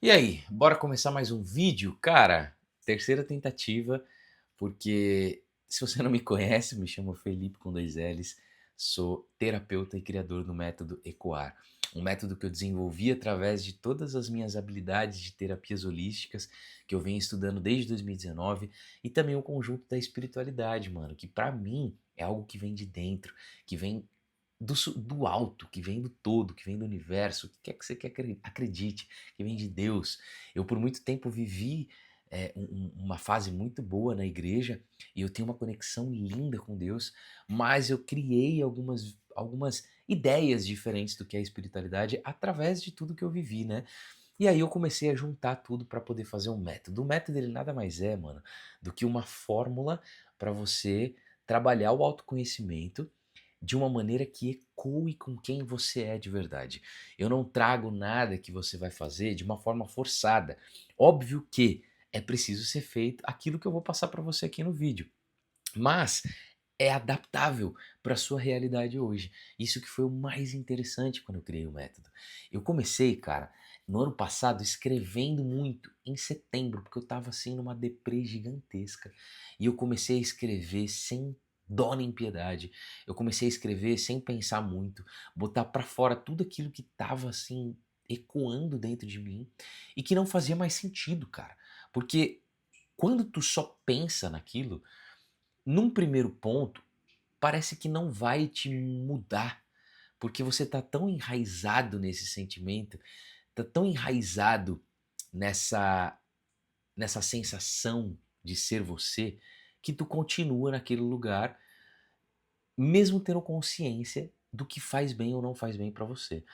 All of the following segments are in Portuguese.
E aí, bora começar mais um vídeo? Cara, terceira tentativa, porque se você não me conhece, me chamo Felipe com dois L's, sou terapeuta e criador do método Ecoar. Um método que eu desenvolvi através de todas as minhas habilidades de terapias holísticas que eu venho estudando desde 2019 e também o conjunto da espiritualidade, mano, que pra mim é algo que vem de dentro, que vem do alto, que vem do todo, que vem do universo, o que quer que você quer acredite, que vem de Deus. Eu por muito tempo vivi uma fase muito boa na igreja e eu tenho uma conexão linda com Deus, mas eu criei algumas ideias diferentes do que é a espiritualidade através de tudo que eu vivi, né? E aí eu comecei a juntar tudo para poder fazer um método. O método ele nada mais é, mano, do que uma fórmula para você trabalhar o autoconhecimento de uma maneira que ecoe com quem você é de verdade. Eu não trago nada que você vai fazer de uma forma forçada. Óbvio que é preciso ser feito aquilo que eu vou passar para você aqui no vídeo, mas é adaptável para sua realidade hoje. Isso que foi o mais interessante quando eu criei o método. Eu comecei, cara, no ano passado escrevendo muito, em setembro, porque eu estava assim numa deprê gigantesca. E eu comecei a escrever sem dó nem piedade. Eu comecei a escrever sem pensar muito, botar para fora tudo aquilo que estava assim ecoando dentro de mim e que não fazia mais sentido, cara. Porque quando tu só pensa naquilo, num primeiro ponto, parece que não vai te mudar, porque você tá tão enraizado nesse sentimento, tá tão enraizado nessa nessa sensação de ser você, que tu continua naquele lugar, mesmo tendo consciência do que faz bem ou não faz bem pra você.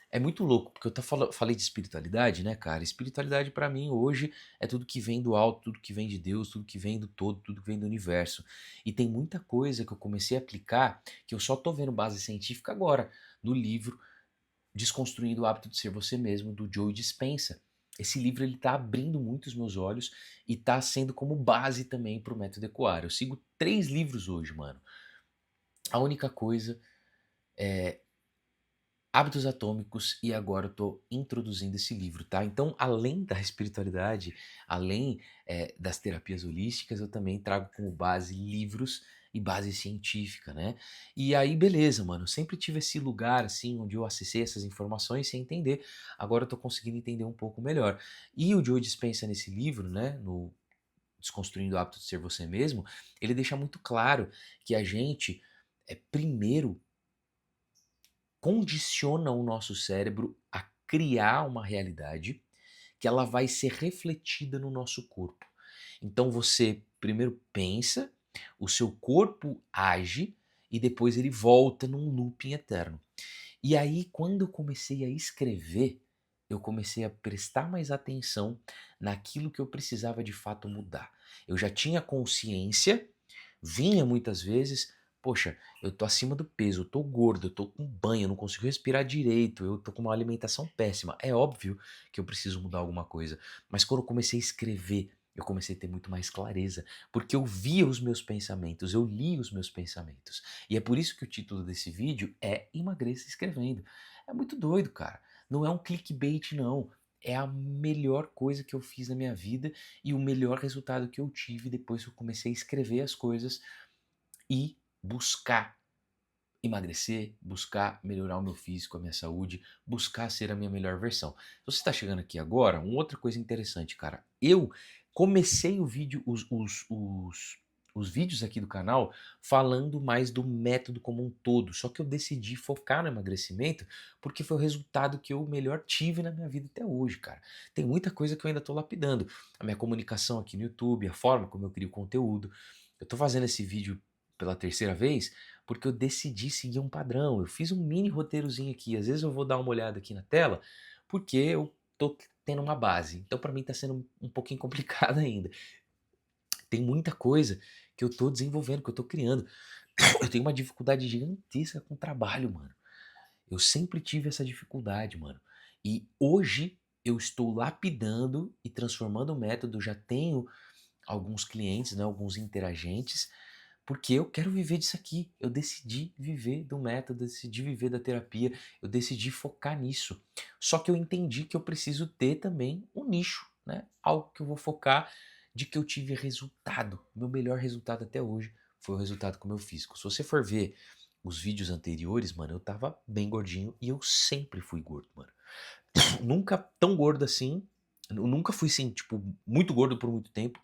É muito louco, porque falei de espiritualidade, né, cara? Espiritualidade pra mim hoje é tudo que vem do alto, tudo que vem de Deus, tudo que vem do todo, tudo que vem do universo. E tem muita coisa que eu comecei a aplicar que eu só tô vendo base científica agora, no livro Desconstruindo o Hábito de Ser Você Mesmo, do Joe Dispenza. Esse livro ele tá abrindo muito os meus olhos e tá sendo como base também pro método Ecoar. Eu sigo 3 livros hoje, mano. A única coisa é Hábitos Atômicos e agora eu tô introduzindo esse livro, tá? Então, além da espiritualidade, além das terapias holísticas, eu também trago como base livros e base científica, né? E aí, beleza, mano. Eu sempre tive esse lugar, assim, onde eu acessei essas informações sem entender. Agora eu tô conseguindo entender um pouco melhor. E o Joe Dispenza nesse livro, né? No Desconstruindo o Hábito de Ser Você Mesmo, ele deixa muito claro que a gente, primeiro, condiciona o nosso cérebro a criar uma realidade que ela vai ser refletida no nosso corpo. Então você primeiro pensa, o seu corpo age e depois ele volta num looping eterno. E aí, quando eu comecei a escrever, eu comecei a prestar mais atenção naquilo que eu precisava de fato mudar. Eu já tinha consciência, vinha muitas vezes, poxa, eu tô acima do peso, eu tô gordo, eu tô com banho, eu não consigo respirar direito, eu tô com uma alimentação péssima. É óbvio que eu preciso mudar alguma coisa. Mas quando eu comecei a escrever, eu comecei a ter muito mais clareza, porque eu via os meus pensamentos, eu li os meus pensamentos. E é por isso que o título desse vídeo é Emagreça Escrevendo. É muito doido, cara. Não é um clickbait, não. É a melhor coisa que eu fiz na minha vida e o melhor resultado que eu tive depois que eu comecei a escrever as coisas e buscar emagrecer, buscar melhorar o meu físico, a minha saúde, buscar ser a minha melhor versão. Se você está chegando aqui agora, uma outra coisa interessante, cara. Eu comecei o vídeo, os vídeos aqui do canal falando mais do método como um todo. Só que eu decidi focar no emagrecimento porque foi o resultado que eu melhor tive na minha vida até hoje, cara. Tem muita coisa que eu ainda tô lapidando. A minha comunicação aqui no YouTube, a forma como eu crio conteúdo. Eu tô fazendo esse vídeo pela terceira vez porque eu decidi seguir um padrão. Eu fiz um mini roteirozinho aqui. Às vezes eu vou dar uma olhada aqui na tela, porque eu tô tendo uma base. Então para mim tá sendo um pouquinho complicado ainda. Tem muita coisa que eu tô desenvolvendo, que eu tô criando. Eu tenho uma dificuldade gigantesca com o trabalho, mano. Eu sempre tive essa dificuldade, mano. E hoje eu estou lapidando e transformando o método. Já tenho alguns clientes, né, alguns interagentes, Porque eu quero viver disso aqui. Eu decidi viver do método, decidi viver da terapia, eu decidi focar nisso. Só que eu entendi que eu preciso ter também um nicho, né? Algo que eu vou focar de que eu tive resultado. Meu melhor resultado até hoje foi o resultado com o meu físico. Se você for ver os vídeos anteriores, mano, eu tava bem gordinho e eu sempre fui gordo, mano. Nunca tão gordo assim. Eu nunca fui assim, tipo, muito gordo por muito tempo.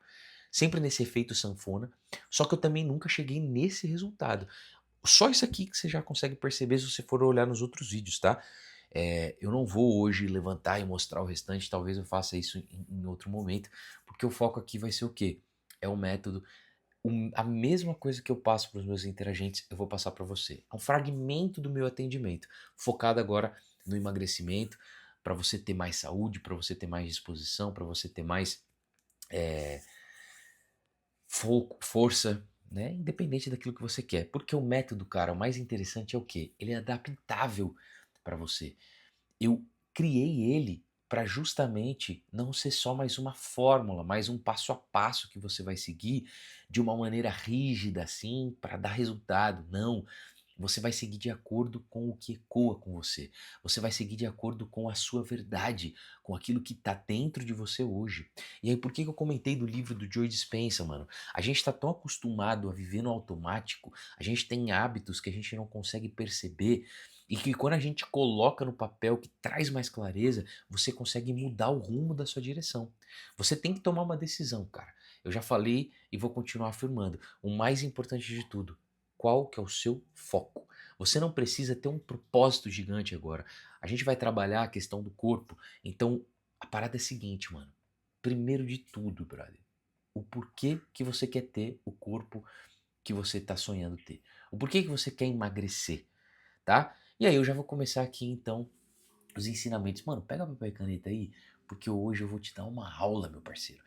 Sempre nesse efeito sanfona. Só que eu também nunca cheguei nesse resultado. Só isso aqui que você já consegue perceber se você for olhar nos outros vídeos, tá? Eu não vou hoje levantar e mostrar o restante, talvez eu faça isso em outro momento, porque o foco aqui vai ser o quê? É o método. A mesma coisa que eu passo para os meus interagentes, eu vou passar para você. É um fragmento do meu atendimento, focado agora no emagrecimento, para você ter mais saúde, para você ter mais disposição, para você ter mais é, foco, força, né? Independente daquilo que você quer. Porque o método, cara, o mais interessante é o quê? Ele é adaptável para você. Eu criei ele para justamente não ser só mais uma fórmula, mais um passo a passo que você vai seguir de uma maneira rígida assim para dar resultado. Não, você vai seguir de acordo com o que ecoa com você. Você vai seguir de acordo com a sua verdade, com aquilo que está dentro de você hoje. E aí, por que eu comentei do livro do Joe Dispenza, mano? A gente está tão acostumado a viver no automático, a gente tem hábitos que a gente não consegue perceber. E que quando a gente coloca no papel que traz mais clareza, você consegue mudar o rumo da sua direção. Você tem que tomar uma decisão, cara. Eu já falei e vou continuar afirmando. O mais importante de tudo, qual que é o seu foco? Você não precisa ter um propósito gigante agora. A gente vai trabalhar a questão do corpo. Então, a parada é a seguinte, mano. Primeiro de tudo, brother, o porquê que você quer ter o corpo que você está sonhando ter. O porquê que você quer emagrecer, tá? E aí eu já vou começar aqui então os ensinamentos. Mano, pega papel e caneta aí, porque hoje eu vou te dar uma aula, meu parceiro.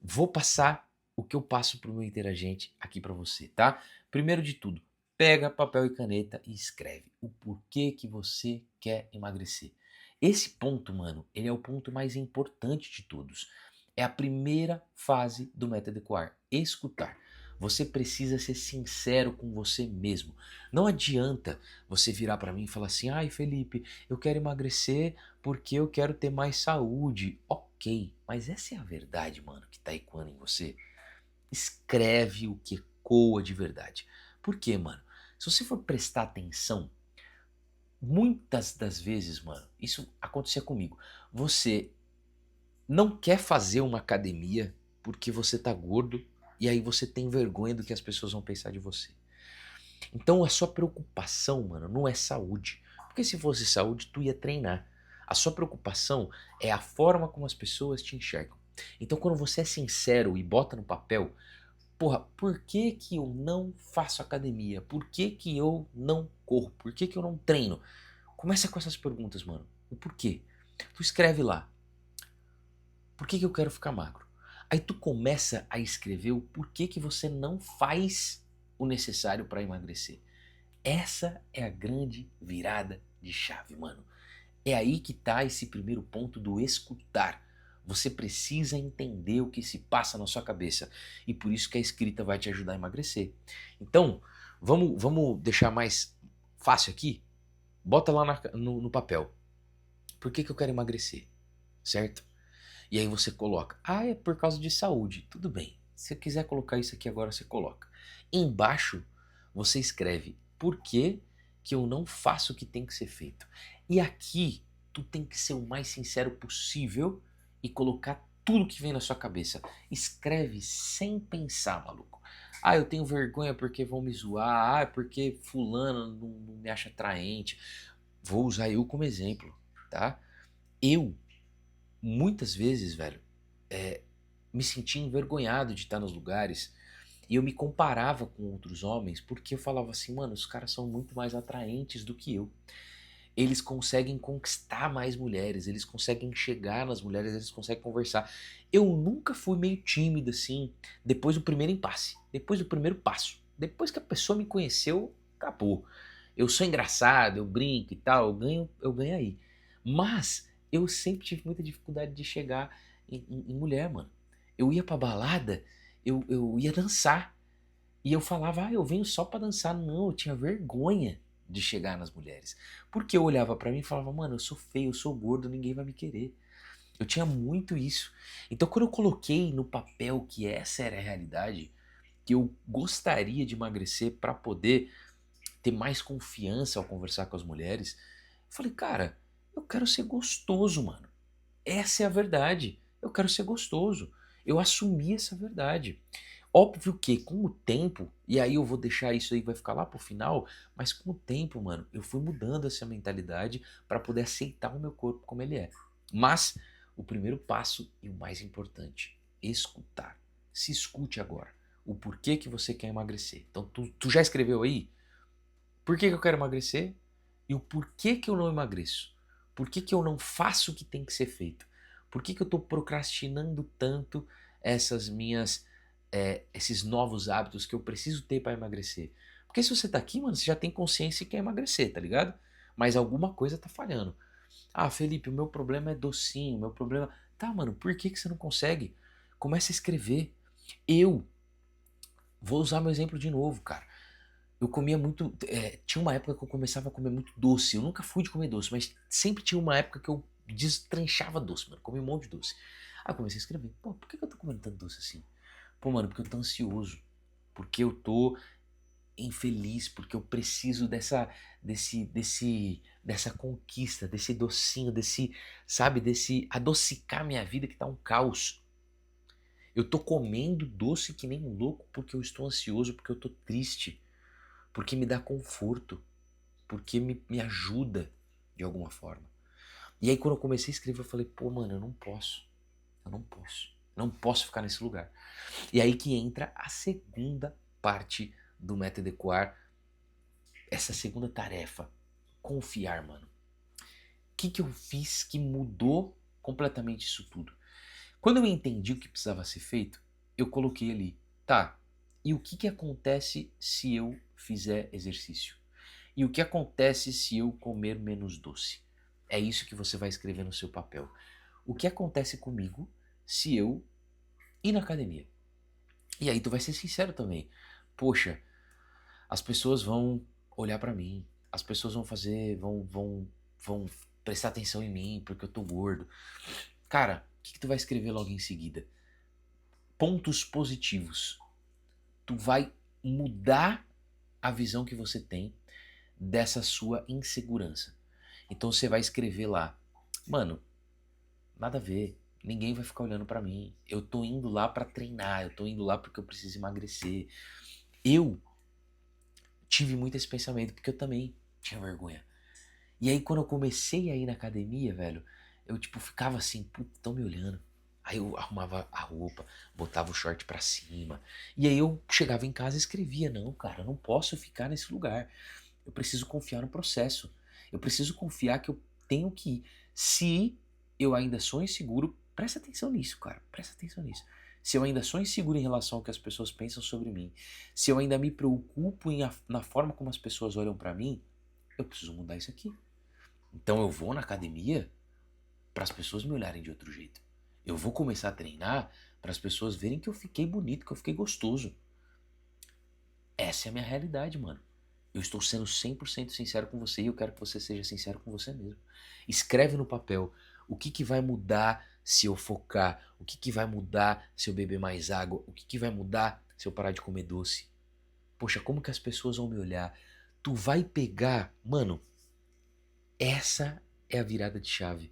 Vou passar o que eu passo pro meu interagente aqui para você, tá? Primeiro de tudo, pega papel e caneta e escreve o porquê que você quer emagrecer. Esse ponto, mano, ele é o ponto mais importante de todos. É a primeira fase do método Ecoar, escutar. Você precisa ser sincero com você mesmo. Não adianta você virar para mim e falar assim: "Ai, Felipe, eu quero emagrecer porque eu quero ter mais saúde". Ok, mas essa é a verdade, mano, que tá ecoando em você. Escreve o que ecoa de verdade. Por quê, mano? Se você for prestar atenção, muitas das vezes, mano, isso acontecia comigo. Você não quer fazer uma academia porque você tá gordo e aí você tem vergonha do que as pessoas vão pensar de você. Então a sua preocupação, mano, não é saúde. Porque se fosse saúde, tu ia treinar. A sua preocupação é a forma como as pessoas te enxergam. Então quando você é sincero e bota no papel, porra, por que que eu não faço academia? Por que que eu não corro? Por que que eu não treino? Começa com essas perguntas, mano. O porquê? Tu escreve lá. Por que que eu quero ficar magro? Aí tu começa a escrever o porquê que você não faz o necessário para emagrecer. Essa é a grande virada de chave, mano. É aí que tá esse primeiro ponto do escutar. Você precisa entender o que se passa na sua cabeça. E por isso que a escrita vai te ajudar a emagrecer. Então, vamos deixar mais fácil aqui? Bota lá no papel. Por que que eu quero emagrecer? Certo? E aí você coloca. Ah, é por causa de saúde. Tudo bem. Se você quiser colocar isso aqui agora, você coloca. Embaixo, você escreve por que que eu não faço o que tem que ser feito. E aqui, tu tem que ser o mais sincero possível e colocar tudo que vem na sua cabeça. Escreve sem pensar, maluco. Ah, eu tenho vergonha porque vão me zoar. Ah, é porque fulano não me acha atraente. Vou usar eu como exemplo, tá? Eu muitas vezes, velho, me sentia envergonhado de estar nos lugares e eu me comparava com outros homens porque eu falava assim, mano, os caras são muito mais atraentes do que eu. Eles conseguem conquistar mais mulheres, eles conseguem chegar nas mulheres, eles conseguem conversar. Eu nunca fui meio tímido assim, depois do primeiro impasse, depois do primeiro passo. Depois que a pessoa me conheceu, acabou. Eu sou engraçado, eu brinco e tal, eu ganho aí. Mas eu sempre tive muita dificuldade de chegar em mulher, mano. Eu ia pra balada, eu ia dançar. E eu falava, eu venho só pra dançar. Não, eu tinha vergonha de chegar nas mulheres. Porque eu olhava pra mim e falava, mano, eu sou feio, eu sou gordo, ninguém vai me querer. Eu tinha muito isso. Então quando eu coloquei no papel que essa era a realidade, que eu gostaria de emagrecer pra poder ter mais confiança ao conversar com as mulheres, eu falei, cara, eu quero ser gostoso, mano. Essa é a verdade. Eu quero ser gostoso. Eu assumi essa verdade. Óbvio que com o tempo, e aí eu vou deixar isso aí, vai ficar lá pro final, mas com o tempo, mano, eu fui mudando essa mentalidade para poder aceitar o meu corpo como ele é. Mas o primeiro passo e o mais importante, escutar. Se escute agora. O porquê que você quer emagrecer. Então, tu já escreveu aí? Por que eu quero emagrecer? E o porquê que eu não emagreço? Por que eu não faço o que tem que ser feito? Por que eu estou procrastinando tanto essas minhas, esses novos hábitos que eu preciso ter para emagrecer? Porque se você tá aqui, mano, você já tem consciência e quer emagrecer, tá ligado? Mas alguma coisa tá falhando. Ah, Felipe, o meu problema é docinho, o meu problema. Tá, mano, por que você não consegue? Começa a escrever. Eu vou usar meu exemplo de novo, cara. Eu comia muito. Tinha uma época que eu começava a comer muito doce. Eu nunca fui de comer doce, mas sempre tinha uma época que eu destranchava doce, mano. Comia um monte de doce. Aí eu comecei a escrever: pô, por que eu tô comendo tanto doce assim? Pô, mano, porque eu tô ansioso. Porque eu tô infeliz. Porque eu preciso dessa conquista, desse docinho, sabe, desse adocicar minha vida que tá um caos. Eu tô comendo doce que nem um louco porque eu estou ansioso, porque eu tô triste, porque me dá conforto, porque me ajuda de alguma forma. E aí quando eu comecei a escrever, eu falei, pô, mano, eu não posso ficar nesse lugar. E aí que entra a segunda parte do método Equar, essa segunda tarefa, confiar, mano. O que eu fiz que mudou completamente isso tudo? Quando eu entendi o que precisava ser feito, eu coloquei ali, tá, e o que acontece se eu fizer exercício? E o que acontece se eu comer menos doce? É isso que você vai escrever no seu papel. O que acontece comigo se eu ir na academia? E aí tu vai ser sincero também. Poxa, as pessoas vão olhar pra mim, as pessoas vão fazer, vão prestar atenção em mim porque eu tô gordo. Cara, o que tu vai escrever logo em seguida? Pontos positivos. Tu vai mudar a visão que você tem dessa sua insegurança. Então você vai escrever lá, mano, nada a ver, ninguém vai ficar olhando pra mim. Eu tô indo lá pra treinar, eu tô indo lá porque eu preciso emagrecer. Eu tive muito esse pensamento porque eu também tinha vergonha. E aí quando eu comecei a ir na academia, velho, eu tipo ficava assim, puta, tão me olhando. Aí eu arrumava a roupa, botava o short pra cima. E aí eu chegava em casa e escrevia, não, cara, eu não posso ficar nesse lugar. Eu preciso confiar no processo. Eu preciso confiar que eu tenho que ir. Se eu ainda sou inseguro, presta atenção nisso, cara. Presta atenção nisso. Se eu ainda sou inseguro em relação ao que as pessoas pensam sobre mim, se eu ainda me preocupo na forma como as pessoas olham pra mim, eu preciso mudar isso aqui. Então eu vou na academia para as pessoas me olharem de outro jeito. Eu vou começar a treinar para as pessoas verem que eu fiquei bonito, que eu fiquei gostoso. Essa é a minha realidade, mano. Eu estou sendo 100% sincero com você e eu quero que você seja sincero com você mesmo. Escreve no papel o que vai mudar se eu focar, o que vai mudar se eu beber mais água, o que vai mudar se eu parar de comer doce. Poxa, como que as pessoas vão me olhar? Tu vai pegar, mano, essa é a virada de chave.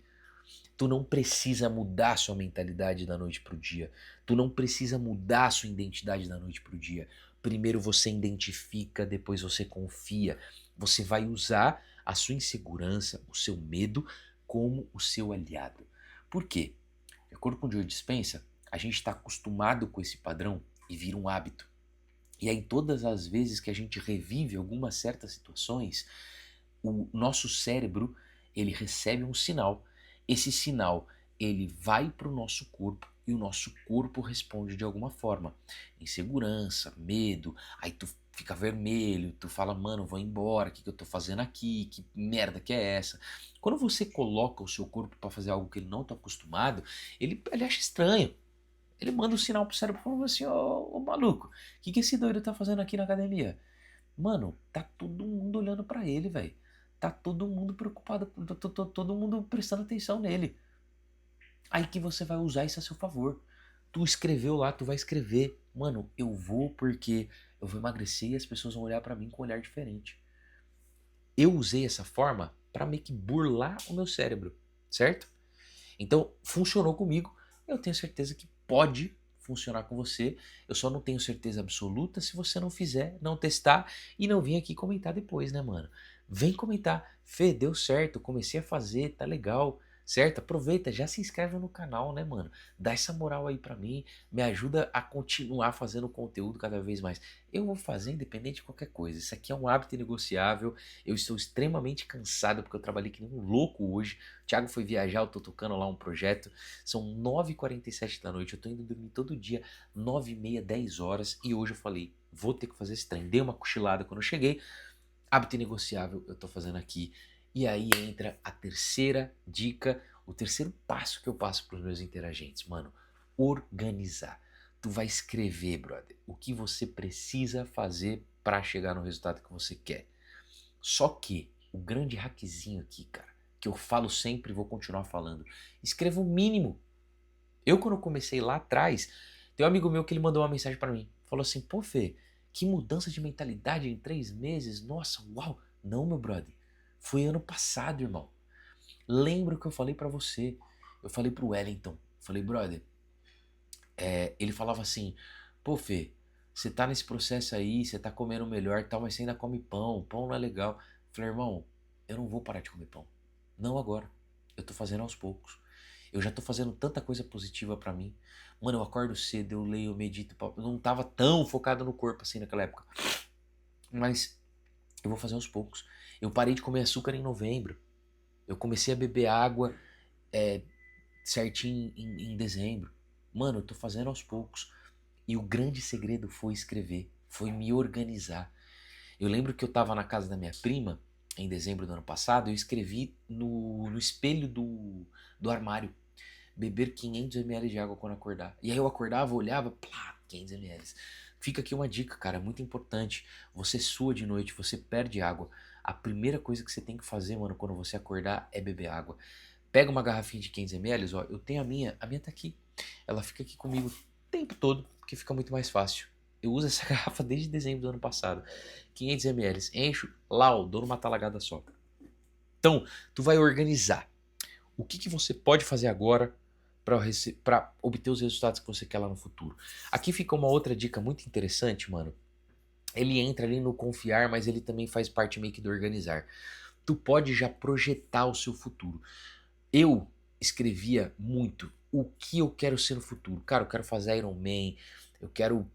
Tu não precisa mudar sua mentalidade da noite pro dia. Tu não precisa mudar sua identidade da noite pro dia. Primeiro você identifica, depois você confia. Você vai usar a sua insegurança, o seu medo como o seu aliado. Por quê? De acordo com o Joe Dispenza, a gente está acostumado com esse padrão e vira um hábito. E aí todas as vezes que a gente revive algumas certas situações, o nosso cérebro ele recebe um sinal. Esse sinal ele vai para o nosso corpo e o nosso corpo responde de alguma forma. Insegurança, medo, aí tu fica vermelho, tu fala, mano, vou embora, o que eu tô fazendo aqui? Que merda que é essa? Quando você coloca o seu corpo para fazer algo que ele não está acostumado, ele acha estranho. Ele manda um sinal pro cérebro falando assim, ô maluco, o que esse doido tá fazendo aqui na academia? Mano, tá todo mundo olhando pra ele, velho. Tá todo mundo preocupado, todo mundo prestando atenção nele. Aí que você vai usar isso a seu favor. Tu escreveu lá, tu vai escrever. Mano, eu vou porque eu vou emagrecer e as pessoas vão olhar pra mim com um olhar diferente. Eu usei essa forma pra meio que burlar o meu cérebro, certo? Então, funcionou comigo. Eu tenho certeza que pode funcionar com você. Eu só não tenho certeza absoluta se você não fizer, não testar e não vir aqui comentar depois, né, mano? Vem comentar. Fê, deu certo, comecei a fazer, tá legal, certo? Aproveita, já se inscreve no canal, né, mano? Dá essa moral aí pra mim, me ajuda a continuar fazendo conteúdo cada vez mais. Eu vou fazer independente de qualquer coisa. Isso aqui é um hábito inegociável. Eu estou extremamente cansado porque eu trabalhei que nem um louco hoje. O Thiago foi viajar, eu tô tocando lá um projeto. São 9h47 da noite, eu tô indo dormir todo dia, 9h30, 10 horas. E hoje eu falei, vou ter que fazer esse trem. Dei uma cochilada quando eu cheguei. Hábito inegociável, eu tô fazendo aqui. E aí entra a terceira dica, o terceiro passo que eu passo pros meus interagentes. Mano, organizar. Tu vai escrever, brother, o que você precisa fazer para chegar no resultado que você quer. Só que o grande hackzinho aqui, cara, que eu falo sempre e vou continuar falando, escreva o mínimo. Eu, quando comecei lá atrás, tem um amigo meu que ele mandou uma mensagem pra mim. Falou assim, pô, Fê, que mudança de mentalidade em 3 meses. Nossa, uau. Não, meu brother. Foi ano passado, irmão. Lembra o que eu falei pra você. Eu falei pro Wellington. Falei, brother, ele falava assim, pô, Fê, você tá nesse processo aí, você tá comendo melhor e tal, mas você ainda come pão. Pão não é legal. Eu falei, irmão, eu não vou parar de comer pão. Não agora. Eu tô fazendo aos poucos. Eu já tô fazendo tanta coisa positiva pra mim. Mano, eu acordo cedo, eu leio, eu medito. Eu não tava tão focado no corpo assim naquela época. Mas eu vou fazer aos poucos. Eu parei de comer açúcar em novembro. Eu comecei a beber água é, certinho em dezembro. Mano, eu tô fazendo aos poucos. E o grande segredo foi escrever. Foi me organizar. Eu lembro que eu tava na casa da minha prima, em dezembro do ano passado, eu escrevi no espelho do armário. Beber 500 ml de água quando acordar. E aí eu acordava, olhava, plá, 500 ml. Fica aqui uma dica, cara, muito importante. Você sua de noite, você perde água. A primeira coisa que você tem que fazer, mano, quando você acordar é beber água. Pega uma garrafinha de 500 ml, ó, eu tenho a minha tá aqui. Ela fica aqui comigo o tempo todo, porque fica muito mais fácil. Eu uso essa garrafa desde dezembro do ano passado. 500 ml, encho, lá, ó, dou numa talagada só. Então, tu vai organizar. O que você pode fazer agora para obter os resultados que você quer lá no futuro. Aqui fica uma outra dica muito interessante, mano. Ele entra ali no confiar, mas ele também faz parte meio que do organizar. Tu pode já projetar o seu futuro. Eu escrevia muito o que eu quero ser no futuro. Cara, eu quero fazer Iron Man, eu quero,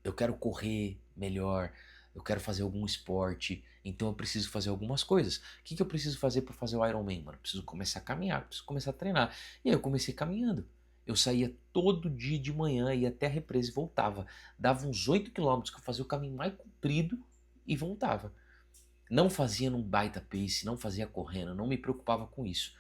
eu quero correr melhor, eu quero fazer algum esporte, então eu preciso fazer algumas coisas. O que eu preciso fazer para fazer o Iron Man, mano? Eu preciso começar a caminhar, preciso começar a treinar. E aí eu comecei caminhando. Eu saía todo dia de manhã, ia até a represa e voltava. Dava uns 8 quilômetros que eu fazia o caminho mais comprido e voltava. Não fazia num baita pace, não fazia correndo, não me preocupava com isso.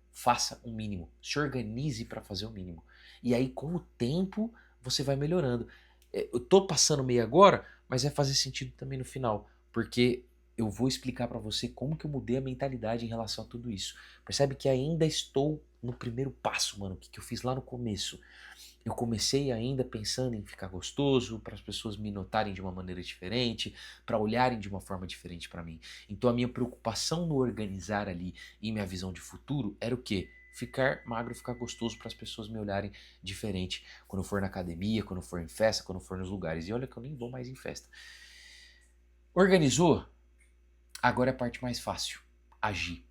Faça o mínimo, se organize para fazer o mínimo. E aí com o tempo você vai melhorando. Eu tô passando meio agora, mas vai fazer sentido também no final, porque eu vou explicar para você como que eu mudei a mentalidade em relação a tudo isso. Percebe que ainda estou no primeiro passo, mano, o que eu fiz lá no começo. Eu comecei ainda pensando em ficar gostoso, para as pessoas me notarem de uma maneira diferente, para olharem de uma forma diferente para mim. Então a minha preocupação no organizar ali e minha visão de futuro era o quê? Ficar magro, ficar gostoso para as pessoas me olharem diferente quando eu for na academia, quando eu for em festa, quando eu for nos lugares. E olha que eu nem vou mais em festa. Organizou? Agora é a parte mais fácil. Agir,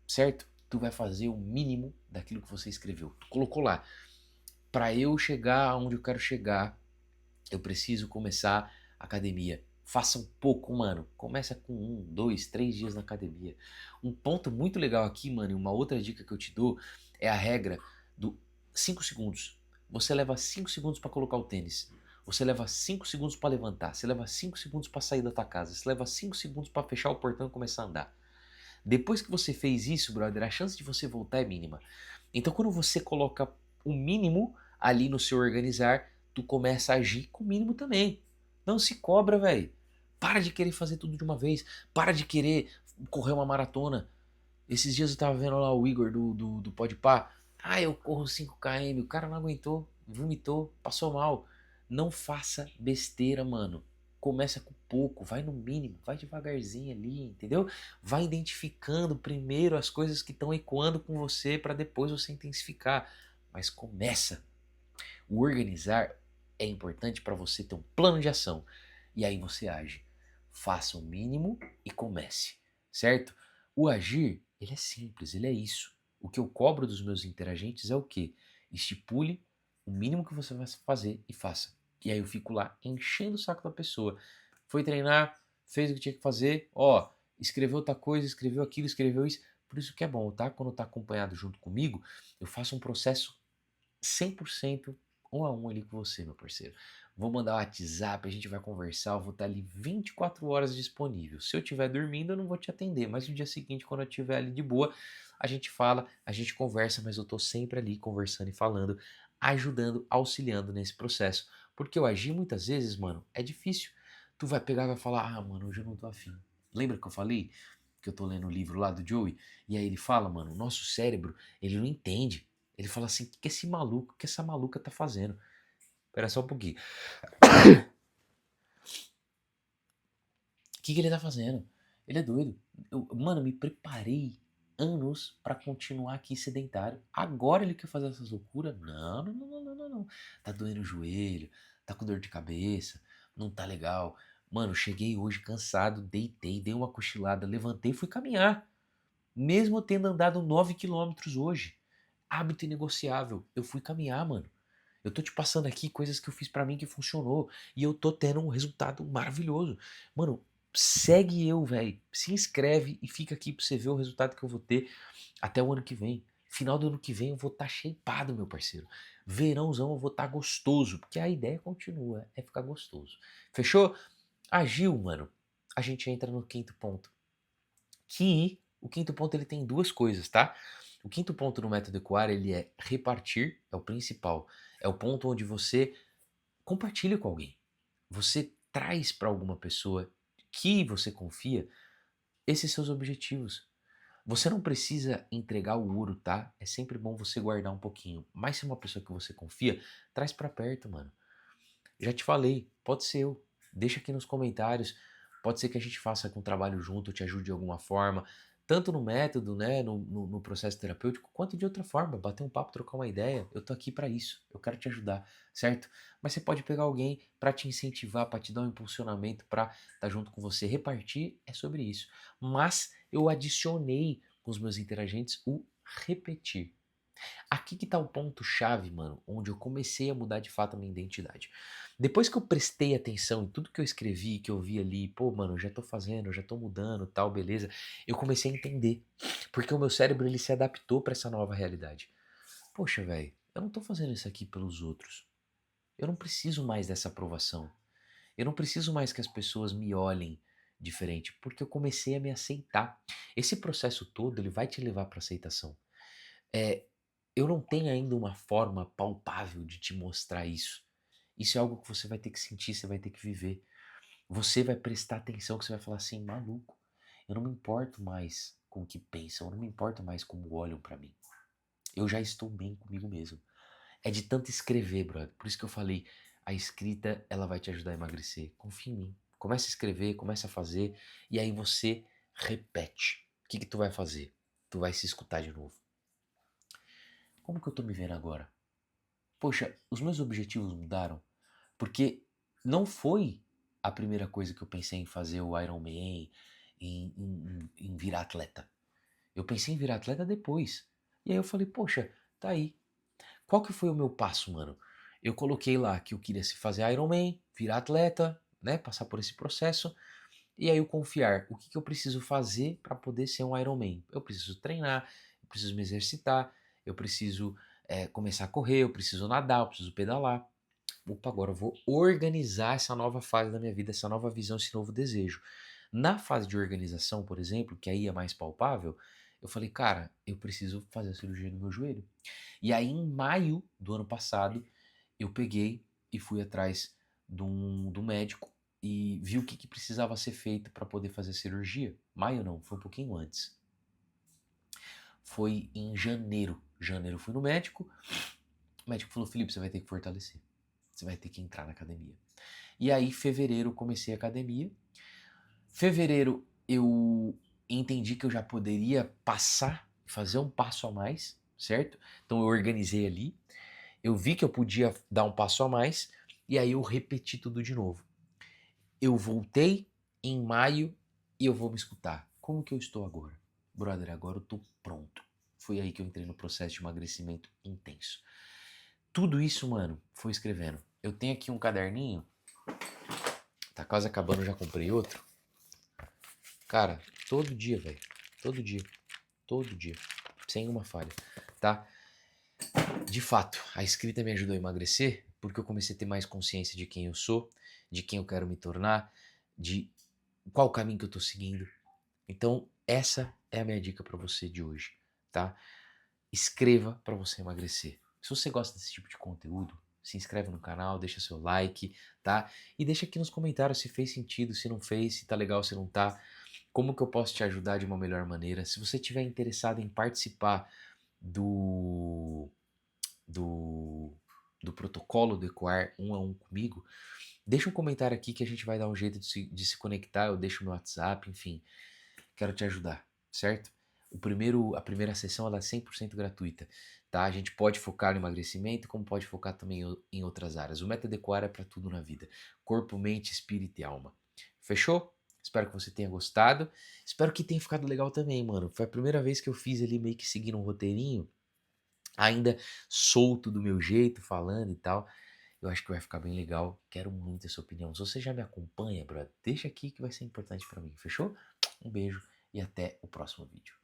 certo? Tu vai fazer o mínimo daquilo que você escreveu. Tu colocou lá. Para eu chegar aonde eu quero chegar, eu preciso começar a academia. Faça um pouco, mano. Começa com 1, 2, 3 dias na academia. Um ponto muito legal aqui, mano, e uma outra dica que eu te dou é a regra do 5 segundos. Você leva 5 segundos para colocar o tênis. Você leva 5 segundos para levantar. Você leva 5 segundos para sair da tua casa. Você leva 5 segundos para fechar o portão e começar a andar. Depois que você fez isso, brother, a chance de você voltar é mínima. Então, quando você coloca o mínimo, ali no seu organizar, tu começa a agir com o mínimo também. Não se cobra, velho. Para de querer fazer tudo de uma vez. Para de querer correr uma maratona. Esses dias eu tava vendo lá o Igor do Podpah. Ah, eu corro 5 km. O cara não aguentou, vomitou, passou mal. Não faça besteira, mano. Começa com pouco, vai no mínimo, vai devagarzinho ali, entendeu? Vai identificando primeiro as coisas que estão ecoando com você para depois você intensificar. Mas começa. O organizar é importante para você ter um plano de ação. E aí você age. Faça o mínimo e comece, certo? O agir, ele é simples, ele é isso. O que eu cobro dos meus interagentes é o quê? Estipule o mínimo que você vai fazer e faça. E aí eu fico lá enchendo o saco da pessoa. Foi treinar, fez o que tinha que fazer, ó, escreveu outra coisa, escreveu aquilo, escreveu isso. Por isso que é bom, tá? Quando tá acompanhado junto comigo, eu faço um processo 100% um a um ali com você, meu parceiro. Vou mandar o WhatsApp, a gente vai conversar, eu vou estar ali 24 horas disponível. Se eu estiver dormindo, eu não vou te atender, mas no dia seguinte, quando eu estiver ali de boa, a gente fala, a gente conversa, mas eu tô sempre ali conversando e falando, ajudando, auxiliando nesse processo. Porque eu agir muitas vezes, mano, é difícil. Tu vai pegar e vai falar, ah, mano, hoje eu não tô afim. Lembra que eu falei que eu tô lendo o livro lá do Joey? E aí ele fala, mano, o nosso cérebro, ele não entende. Ele fala assim: o que esse maluco, o que essa maluca tá fazendo? Espera só um pouquinho. O que ele tá fazendo? Ele é doido. Mano, me preparei anos pra continuar aqui sedentário. Agora ele quer fazer essas loucuras? Não, não, não, não, não, não, não. Tá doendo o joelho, tá com dor de cabeça, não tá legal. Mano, cheguei hoje cansado, deitei, dei uma cochilada, levantei e fui caminhar. Mesmo tendo andado 9 quilômetros hoje. Hábito inegociável. Eu fui caminhar, mano. Eu tô te passando aqui coisas que eu fiz pra mim que funcionou. E eu tô tendo um resultado maravilhoso. Mano, segue eu, velho. Se inscreve e fica aqui pra você ver o resultado que eu vou ter até o ano que vem. Final do ano que vem eu vou estar shapeado, meu parceiro. Verãozão eu vou estar gostoso. Porque a ideia continua, é ficar gostoso. Fechou? Agiu, mano. A gente entra no quinto ponto. Que o quinto ponto ele tem duas coisas, tá? O quinto ponto no método Ecoar, ele é repartir, é o principal. É o ponto onde você compartilha com alguém. Você traz para alguma pessoa que você confia esses seus objetivos. Você não precisa entregar o ouro, tá? É sempre bom você guardar um pouquinho. Mas se é uma pessoa que você confia, traz para perto, mano. Já te falei, pode ser eu. Deixa aqui nos comentários. Pode ser que a gente faça com trabalho junto, eu te ajude de alguma forma. Tanto no método, né, no processo terapêutico, quanto de outra forma. Bater um papo, trocar uma ideia. Eu tô aqui para isso. Eu quero te ajudar, certo? Mas você pode pegar alguém para te incentivar, para te dar um impulsionamento, para estar tá junto com você. Repartir é sobre isso. Mas eu adicionei com os meus interagentes o repetir. Aqui que tá o ponto-chave, mano, onde eu comecei a mudar de fato a minha identidade. Depois que eu prestei atenção em tudo que eu escrevi, que eu vi ali, pô, mano, eu já tô fazendo, eu já tô mudando, tal, beleza, eu comecei a entender. Porque o meu cérebro, ele se adaptou para essa nova realidade. Poxa, velho, eu não tô fazendo isso aqui pelos outros. Eu não preciso mais dessa aprovação. Eu não preciso mais que as pessoas me olhem diferente, porque eu comecei a me aceitar. Esse processo todo, ele vai te levar para aceitação. É, eu não tenho ainda uma forma palpável de te mostrar isso. Isso é algo que você vai ter que sentir, você vai ter que viver. Você vai prestar atenção, que você vai falar assim, maluco, eu não me importo mais com o que pensam, eu não me importo mais como olham pra mim. Eu já estou bem comigo mesmo. É de tanto escrever, brother. Por isso que eu falei, a escrita, ela vai te ajudar a emagrecer. Confia em mim. Começa a escrever, começa a fazer, e aí você repete. O que que tu vai fazer? Tu vai se escutar de novo. Como que eu tô me vendo agora? Poxa, os meus objetivos mudaram porque não foi a primeira coisa que eu pensei em fazer o Iron Man, em virar atleta. Eu pensei em virar atleta depois. E aí eu falei, poxa, tá aí. Qual que foi o meu passo, mano? Eu coloquei lá que eu queria se fazer Iron Man, virar atleta, né, passar por esse processo. E aí eu confiar, o que que eu preciso fazer para poder ser um Iron Man? Eu preciso treinar, eu preciso me exercitar, eu preciso começar a correr, eu preciso nadar, eu preciso pedalar. Opa, agora eu vou organizar essa nova fase da minha vida, essa nova visão, esse novo desejo. Na fase de organização, por exemplo, que aí é mais palpável, Eu falei, cara, eu preciso fazer a cirurgia do meu joelho. E aí, em maio do ano passado, eu peguei e fui atrás de um médico e vi o que precisava ser feito para poder fazer a cirurgia. Maio não, foi um pouquinho antes. Foi em janeiro. Janeiro eu fui no médico. O médico falou, Felipe, você vai ter que fortalecer. Você vai ter que entrar na academia. E aí, fevereiro, eu comecei a academia. Fevereiro, eu entendi que eu já poderia passar, fazer um passo a mais, certo? Então eu organizei ali. Eu vi que eu podia dar um passo a mais. E aí eu repeti tudo de novo. Eu voltei em maio e eu vou me escutar. Como que eu estou agora? Brother, agora eu tô pronto. Foi aí que eu entrei no processo de emagrecimento intenso. Tudo isso, mano, foi escrevendo. Eu tenho aqui um caderninho. Tá quase acabando, eu já comprei outro. Cara, todo dia, velho. Todo dia. Todo dia. Sem uma falha, tá? De fato, a escrita me ajudou a emagrecer porque eu comecei a ter mais consciência de quem eu sou, de quem eu quero me tornar, de qual caminho que eu tô seguindo. Então, essa é a minha dica para você de hoje, tá? Escreva para você emagrecer. Se você gosta desse tipo de conteúdo, se inscreve no canal, deixa seu like, tá? E deixa aqui nos comentários se fez sentido, se não fez, se tá legal, se não tá. Como que eu posso te ajudar de uma melhor maneira? Se você estiver interessado em participar do, do, do protocolo do Ecoar 1 a 1 comigo, deixa um comentário aqui que a gente vai dar um jeito de se conectar. Eu deixo meu WhatsApp, enfim. Quero te ajudar, certo? A primeira sessão ela é 100% gratuita, tá? A gente pode focar no emagrecimento, como pode focar também em outras áreas. O método Ecoar é para tudo na vida: corpo, mente, espírito e alma. Fechou? Espero que você tenha gostado. Espero que tenha ficado legal também, mano. Foi a primeira vez que eu fiz ali meio que seguindo um roteirinho, ainda solto do meu jeito, falando e tal. Eu acho que vai ficar bem legal. Quero muito a sua opinião. Se você já me acompanha, brother, deixa aqui que vai ser importante para mim. Fechou? Um beijo e até o próximo vídeo.